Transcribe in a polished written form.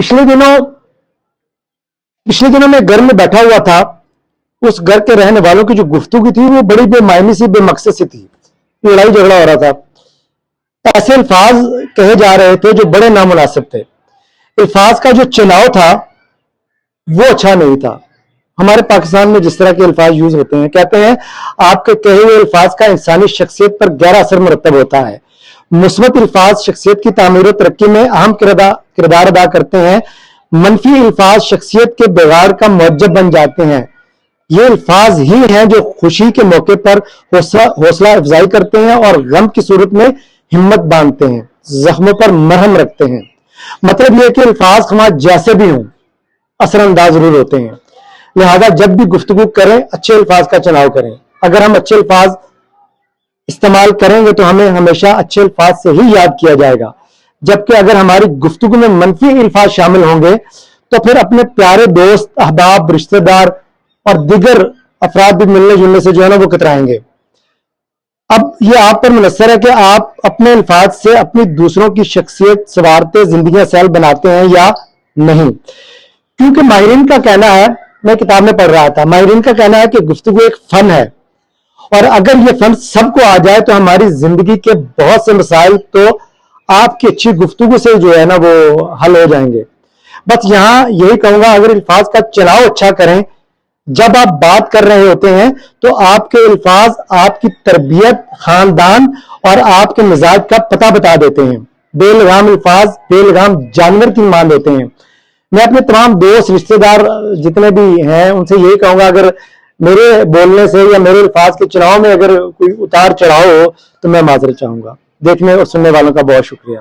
پچھلے دنوں میں گھر میں بیٹھا ہوا تھا. اس گھر کے رہنے والوں کی جو گفتگو تھی وہ بڑی بے معنی سی، بے مقصد سی تھی. لڑائی جھگڑا ہو رہا تھا. ایسے الفاظ کہے جا رہے تھے جو بڑے نامناسب تھے. الفاظ کا جو چناؤ تھا وہ اچھا نہیں تھا. ہمارے پاکستان میں جس طرح کے الفاظ یوز ہوتے ہیں، کہتے ہیں آپ کے کہے ہوئے الفاظ کا انسانی شخصیت پر گہرا اثر مرتب ہوتا ہے. مثبت الفاظ شخصیت کی تعمیر و ترقی میں اہم کردار ادا کرتے ہیں. منفی الفاظ شخصیت کے بگاڑ کا موجب بن جاتے ہیں. یہ الفاظ ہی ہیں جو خوشی کے موقع پر حوصلہ افزائی کرتے ہیں اور غم کی صورت میں ہمت باندھتے ہیں، زخموں پر مرہم رکھتے ہیں. مطلب یہ کہ الفاظ خواہ جیسے بھی ہوں اثر انداز ضرور ہوتے ہیں. لہذا جب بھی گفتگو کریں اچھے الفاظ کا چناؤ کریں. اگر ہم اچھے الفاظ استعمال کریں گے تو ہمیں ہمیشہ اچھے الفاظ سے ہی یاد کیا جائے گا. جبکہ اگر ہماری گفتگو میں منفی الفاظ شامل ہوں گے تو پھر اپنے پیارے دوست، احباب، رشتہ دار اور دیگر افراد بھی ملنے جلنے سے جو ہے نا وہ کترائیں گے. اب یہ آپ پر منحصر ہے کہ آپ اپنے الفاظ سے اپنی دوسروں کی شخصیت سنوارتے، زندگیاں سیل بناتے ہیں یا نہیں. کیونکہ ماہرین کا کہنا ہے، میں کتاب میں پڑھ رہا تھا، ماہرین کا کہنا ہے کہ گفتگو ایک فن ہے، اور اگر یہ فن سب کو آ جائے تو ہماری زندگی کے بہت سے مسائل تو آپ کی اچھی گفتگو سے جو ہے نا وہ حل ہو جائیں گے. بس یہاں یہی کہوں گا، اگر الفاظ کا چناؤ اچھا کریں. جب آپ بات کر رہے ہوتے ہیں تو آپ کے الفاظ آپ کی تربیت، خاندان اور آپ کے مزاج کا پتہ بتا دیتے ہیں. بے لگام الفاظ بے لگام جانور کی مان دیتے ہیں. میں اپنے تمام دوست، رشتہ دار جتنے بھی ہیں ان سے یہی کہوں گا، اگر میرے بولنے سے یا میرے الفاظ کے چناؤ میں اگر کوئی اتار چڑھاؤ ہو تو میں معذرت چاہوں گا. دیکھنے اور سننے والوں کا بہت شکریہ.